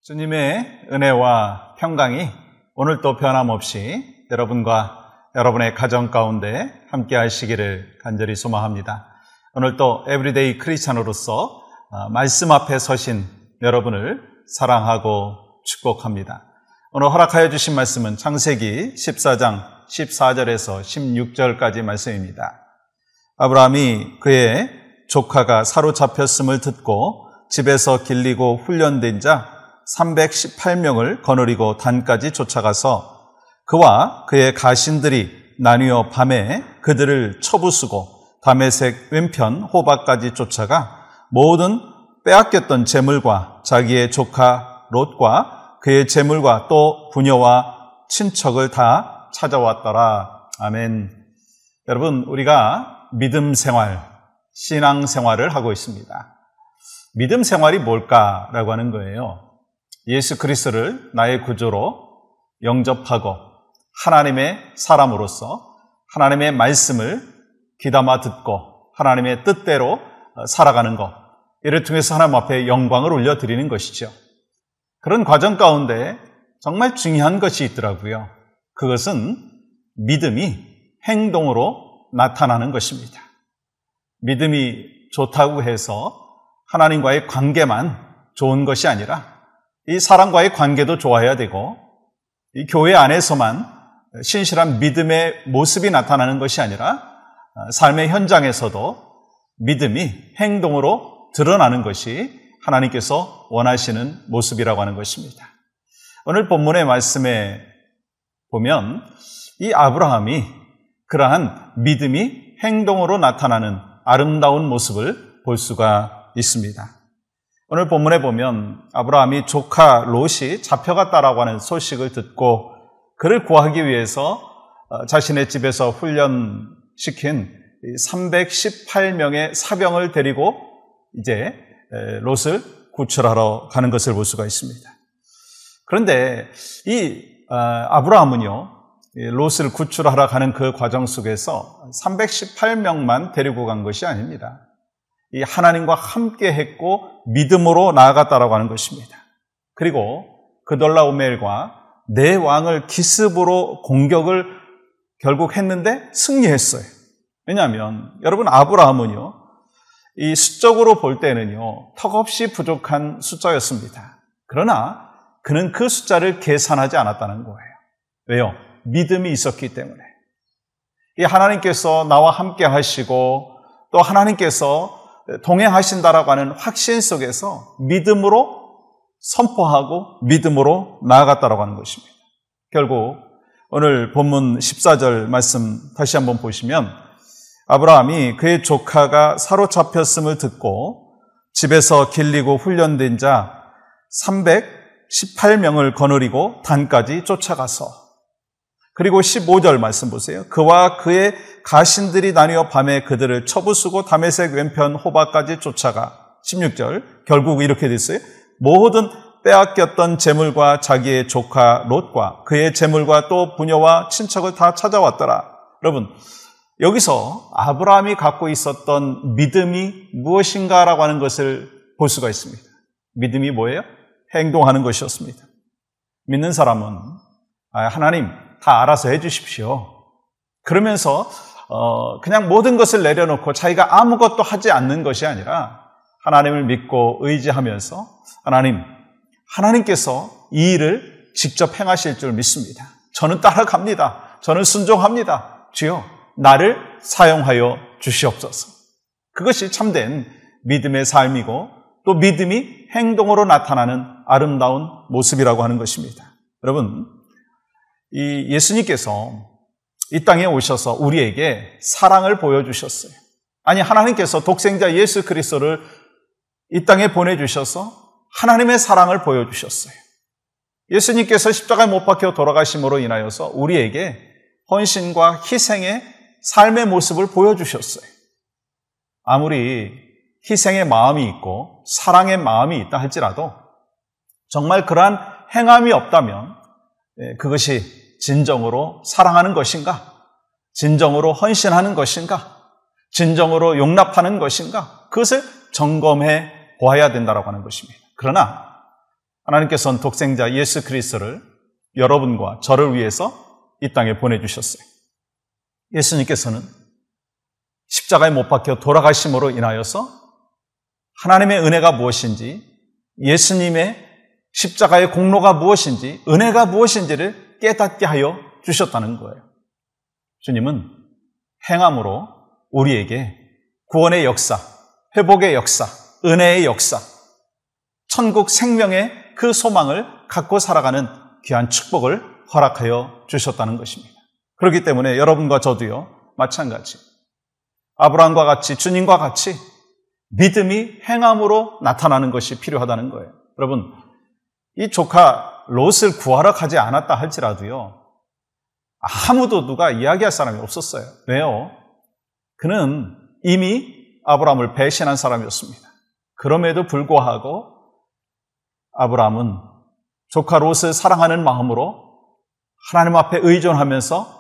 주님의 은혜와 평강이 오늘도 변함없이 여러분과 여러분의 가정 가운데 함께 하시기를 간절히 소망합니다. 오늘도 에브리데이 크리스찬으로서 말씀 앞에 서신 여러분을 사랑하고 축복합니다. 오늘 허락하여 주신 말씀은 창세기 14장 14절에서 16절까지 말씀입니다. 아브라함이 그의 조카가 사로잡혔음을 듣고 집에서 길리고 훈련된 자 318명을 거느리고 단까지 쫓아가서 그와 그의 가신들이 나뉘어 밤에 그들을 쳐부수고 다메섹 왼편 호바까지 쫓아가 모든 빼앗겼던 재물과 자기의 조카 롯과 그의 재물과 또 부녀와 친척을 다 찾아왔더라. 아멘. 여러분, 우리가 믿음 생활, 신앙 생활을 하고 있습니다. 믿음 생활이 뭘까라고 하는 거예요. 예수 그리스도를 나의 구주로 영접하고 하나님의 사람으로서 하나님의 말씀을 귀담아 듣고 하나님의 뜻대로 살아가는 것, 이를 통해서 하나님 앞에 영광을 올려드리는 것이죠. 그런 과정 가운데 정말 중요한 것이 있더라고요. 그것은 믿음이 행동으로 나타나는 것입니다. 믿음이 좋다고 해서 하나님과의 관계만 좋은 것이 아니라 이 사람과의 관계도 좋아야 되고 이 교회 안에서만 신실한 믿음의 모습이 나타나는 것이 아니라 삶의 현장에서도 믿음이 행동으로 드러나는 것이 하나님께서 원하시는 모습이라고 하는 것입니다. 오늘 본문의 말씀에 보면 이 아브라함이 그러한 믿음이 행동으로 나타나는 아름다운 모습을 볼 수가 있습니다. 오늘 본문에 보면 아브라함이 조카 롯이 잡혀갔다라고 하는 소식을 듣고 그를 구하기 위해서 자신의 집에서 훈련시킨 318명의 사병을 데리고 이제 롯을 구출하러 가는 것을 볼 수가 있습니다. 그런데 이 아브라함은요, 롯을 구출하러 가는 그 과정 속에서 318명만 데리고 간 것이 아닙니다. 이 하나님과 함께 했고 믿음으로 나아갔다라고 하는 것입니다. 그리고 그돌라오멜과 네 왕을 기습으로 공격을 결국 했는데 승리했어요. 왜냐하면 여러분, 아브라함은요, 이 수적으로 볼 때는요, 턱없이 부족한 숫자였습니다. 그러나 그는 그 숫자를 계산하지 않았다는 거예요. 왜요? 믿음이 있었기 때문에. 이 하나님께서 나와 함께 하시고 또 하나님께서 동행하신다라고 하는 확신 속에서 믿음으로 선포하고 믿음으로 나아갔다라고 하는 것입니다. 결국 오늘 본문 14절 말씀 다시 한번 보시면 아브라함이 그의 조카가 사로잡혔음을 듣고 집에서 길리고 훈련된 자 318명을 거느리고 단까지 쫓아가서, 그리고 15절 말씀 보세요. 그와 그의 가신들이 나뉘어 밤에 그들을 쳐부수고 다메섹 왼편 호바까지 쫓아가. 16절 결국 이렇게 됐어요. 모든 빼앗겼던 재물과 자기의 조카 롯과 그의 재물과 또 부녀와 친척을 다 찾아왔더라. 여러분, 여기서 아브라함이 갖고 있었던 믿음이 무엇인가라고 하는 것을 볼 수가 있습니다. 믿음이 뭐예요? 행동하는 것이었습니다. 믿는 사람은 하나님 다 알아서 해주십시오. 그러면서 그냥 모든 것을 내려놓고 자기가 아무것도 하지 않는 것이 아니라 하나님을 믿고 의지하면서 하나님께서 이 일을 직접 행하실 줄 믿습니다. 저는 따라갑니다. 저는 순종합니다. 주여, 나를 사용하여 주시옵소서. 그것이 참된 믿음의 삶이고 또 믿음이 행동으로 나타나는 아름다운 모습이라고 하는 것입니다. 여러분, 이 예수님께서 이 땅에 오셔서 우리에게 사랑을 보여주셨어요. 아니, 하나님께서 독생자 예수 그리스도를 이 땅에 보내주셔서 하나님의 사랑을 보여주셨어요. 예수님께서 십자가에 못 박혀 돌아가심으로 인하여서 우리에게 헌신과 희생의 삶의 모습을 보여주셨어요. 아무리 희생의 마음이 있고 사랑의 마음이 있다 할지라도 정말 그러한 행함이 없다면 그것이 진정으로 사랑하는 것인가? 진정으로 헌신하는 것인가? 진정으로 용납하는 것인가? 그것을 점검해 보아야 된다고 하는 것입니다. 그러나 하나님께서는 독생자 예수 그리스도를 여러분과 저를 위해서 이 땅에 보내주셨어요. 예수님께서는 십자가에 못 박혀 돌아가심으로 인하여서 하나님의 은혜가 무엇인지, 예수님의 십자가의 공로가 무엇인지, 은혜가 무엇인지를 깨닫게 하여 주셨다는 거예요. 주님은 행함으로 우리에게 구원의 역사, 회복의 역사, 은혜의 역사, 천국 생명의 그 소망을 갖고 살아가는 귀한 축복을 허락하여 주셨다는 것입니다. 그렇기 때문에 여러분과 저도요, 마찬가지. 아브라함과 같이, 주님과 같이 믿음이 행함으로 나타나는 것이 필요하다는 거예요. 여러분, 이 조카 롯을 구하러 가지 않았다 할지라도요, 아무도 누가 이야기할 사람이 없었어요. 왜요? 그는 이미 아브라함을 배신한 사람이었습니다. 그럼에도 불구하고 아브라함은 조카 롯을 사랑하는 마음으로 하나님 앞에 의존하면서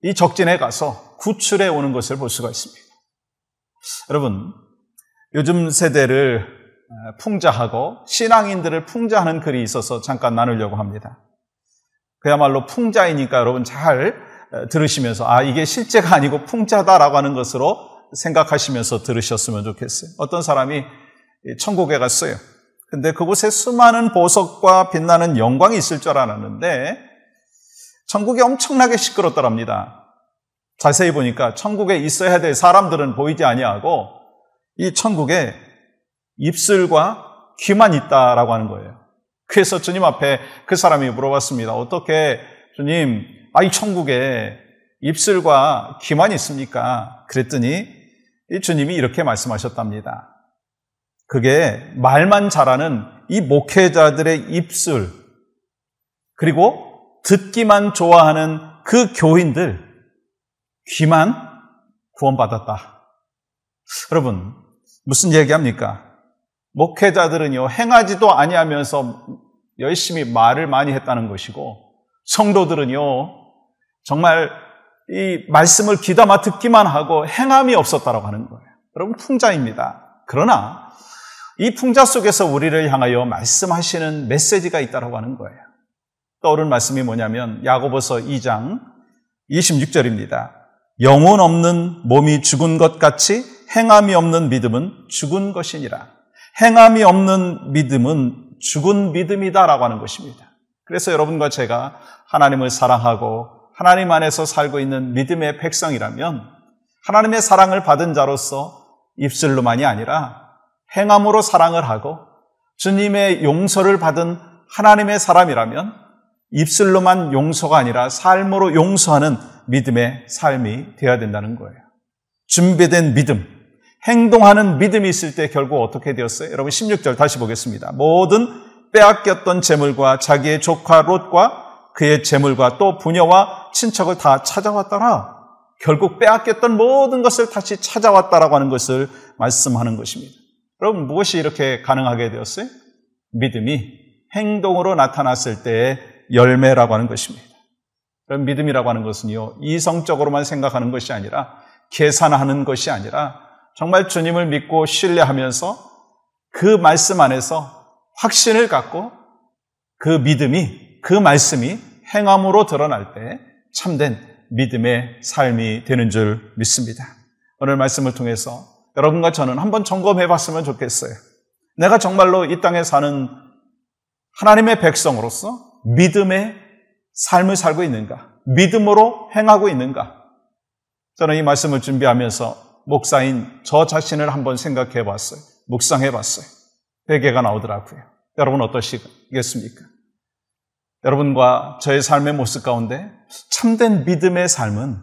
이 적진에 가서 구출해 오는 것을 볼 수가 있습니다. 여러분, 요즘 세대를 풍자하고 신앙인들을 풍자하는 글이 있어서 잠깐 나누려고 합니다. 그야말로 풍자이니까 여러분 잘 들으시면서 이게 실제가 아니고 풍자다라고 하는 것으로 생각하시면서 들으셨으면 좋겠어요. 어떤 사람이 천국에 갔어요. 근데 그곳에 수많은 보석과 빛나는 영광이 있을 줄 알았는데 천국이 엄청나게 시끄럽더랍니다. 자세히 보니까 천국에 있어야 될 사람들은 보이지 아니하고 이 천국에 입술과 귀만 있다라고 하는 거예요. 그래서 주님 앞에 그 사람이 물어봤습니다. 어떻게 주님, 이 천국에 입술과 귀만 있습니까? 그랬더니 이 주님이 이렇게 말씀하셨답니다. 그게 말만 잘하는 이 목회자들의 입술, 그리고 듣기만 좋아하는 그 교인들, 귀만 구원받았다. 여러분, 무슨 얘기합니까? 목회자들은요, 행하지도 아니하면서 열심히 말을 많이 했다는 것이고, 성도들은요, 정말 이 말씀을 귀담아 듣기만 하고 행함이 없었다라고 하는 거예요. 여러분, 풍자입니다. 그러나 이 풍자 속에서 우리를 향하여 말씀하시는 메시지가 있다라고 하는 거예요. 떠오른 말씀이 뭐냐면 야고보서 2장 26절입니다. 영혼 없는 몸이 죽은 것 같이 행함이 없는 믿음은 죽은 것이니라. 행함이 없는 믿음은 죽은 믿음이다라고 하는 것입니다. 그래서 여러분과 제가 하나님을 사랑하고 하나님 안에서 살고 있는 믿음의 백성이라면 하나님의 사랑을 받은 자로서 입술로만이 아니라 행함으로 사랑을 하고 주님의 용서를 받은 하나님의 사람이라면 입술로만 용서가 아니라 삶으로 용서하는 믿음의 삶이 되어야 된다는 거예요. 준비된 믿음, 행동하는 믿음이 있을 때 결국 어떻게 되었어요? 여러분 16절 다시 보겠습니다. 모든 빼앗겼던 재물과 자기의 조카 롯과 그의 재물과 또 부녀와 친척을 다 찾아왔더라. 결국 빼앗겼던 모든 것을 다시 찾아왔다라고 하는 것을 말씀하는 것입니다. 여러분 무엇이 이렇게 가능하게 되었어요? 믿음이 행동으로 나타났을 때의 열매라고 하는 것입니다. 그럼 믿음이라고 하는 것은요, 이성적으로만 생각하는 것이 아니라 계산하는 것이 아니라 정말 주님을 믿고 신뢰하면서 그 말씀 안에서 확신을 갖고 그 믿음이, 그 말씀이 행함으로 드러날 때 참된 믿음의 삶이 되는 줄 믿습니다. 오늘 말씀을 통해서 여러분과 저는 한번 점검해 봤으면 좋겠어요. 내가 정말로 이 땅에 사는 하나님의 백성으로서 믿음의 삶을 살고 있는가? 믿음으로 행하고 있는가? 저는 이 말씀을 준비하면서 목사인 저 자신을 한번 생각해 봤어요. 묵상해 봤어요. 회개가 나오더라고요. 여러분 어떠시겠습니까? 여러분과 저의 삶의 모습 가운데 참된 믿음의 삶은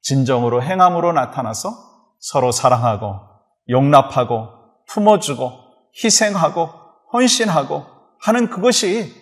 진정으로 행함으로 나타나서 서로 사랑하고 용납하고 품어주고 희생하고 헌신하고 하는 그것이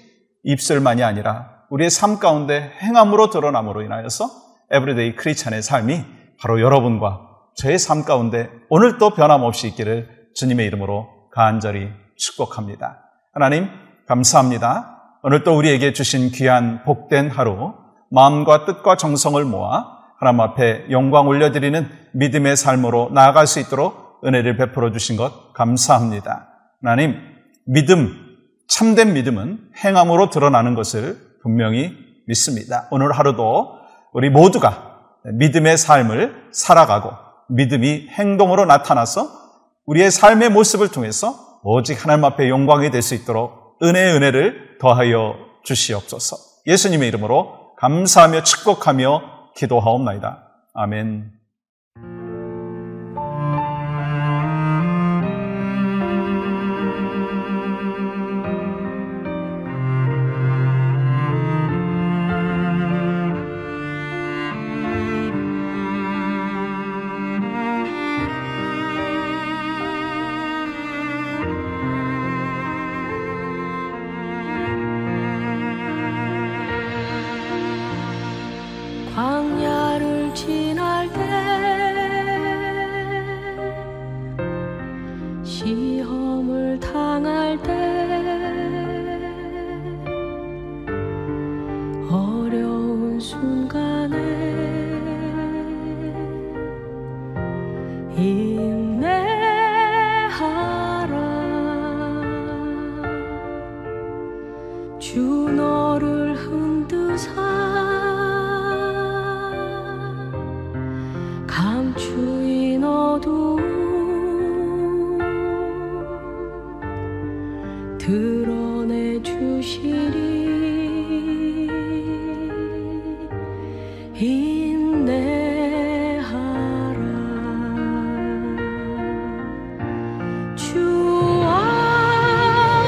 입술만이 아니라 우리의 삶 가운데 행함으로 드러남으로 인하여서 에브리데이 크리스찬의 삶이 바로 여러분과 저의 삶 가운데 오늘도 변함없이 있기를 주님의 이름으로 간절히 축복합니다. 하나님 감사합니다. 오늘도 우리에게 주신 귀한 복된 하루, 마음과 뜻과 정성을 모아 하나님 앞에 영광 올려드리는 믿음의 삶으로 나아갈 수 있도록 은혜를 베풀어 주신 것 감사합니다. 하나님, 믿음, 참된 믿음은 행함으로 드러나는 것을 분명히 믿습니다. 오늘 하루도 우리 모두가 믿음의 삶을 살아가고 믿음이 행동으로 나타나서 우리의 삶의 모습을 통해서 오직 하나님 앞에 영광이 될 수 있도록 은혜를 더하여 주시옵소서. 예수님의 이름으로 감사하며 축복하며 기도하옵나이다. 아멘. 광야를 지날 때 시험을 당할 때 어려운 순간에 인내하라. 주 너를 흔드사 감추인 어두움 드러내 주시리. 인내하라. 주 안에서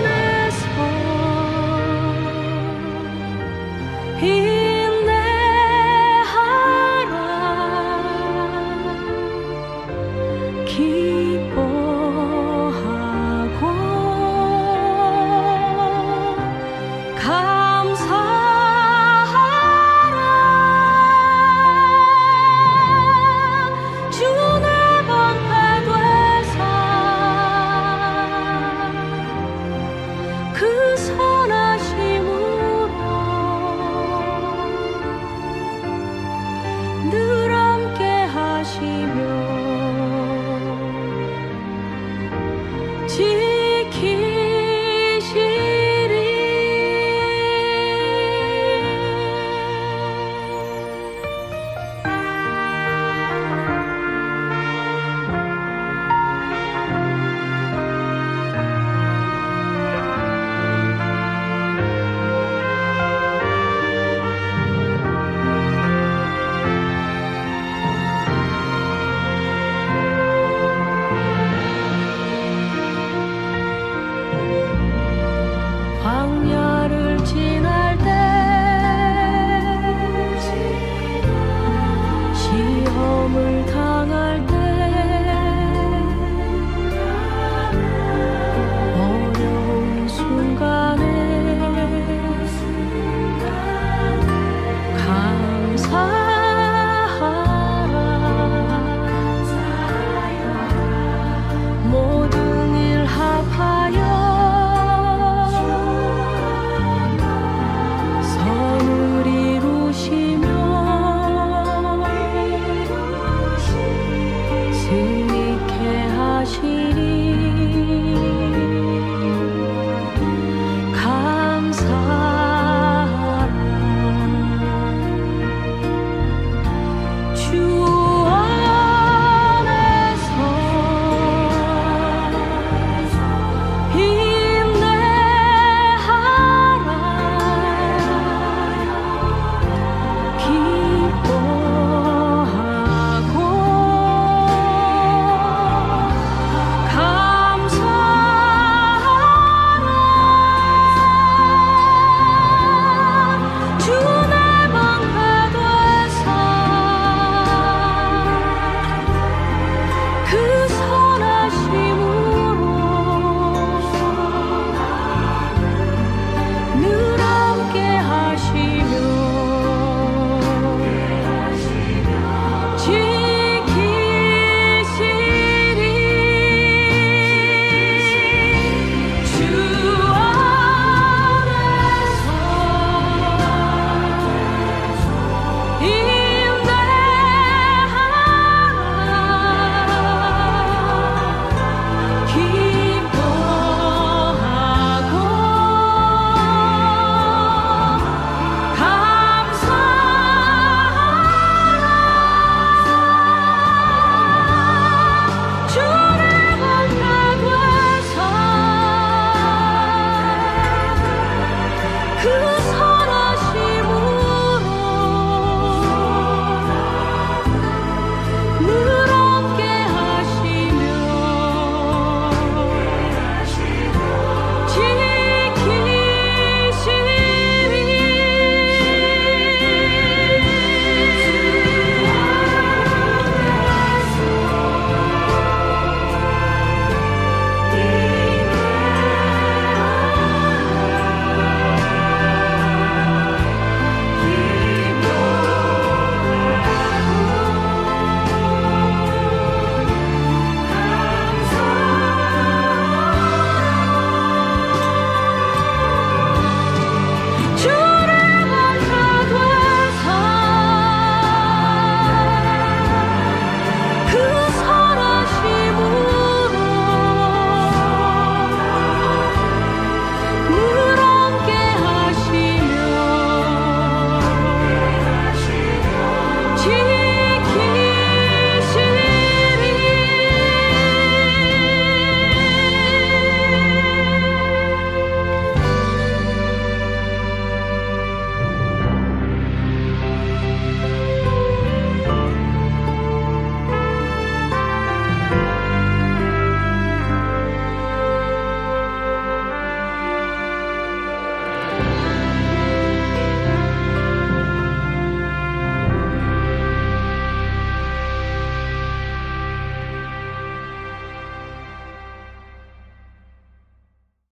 늘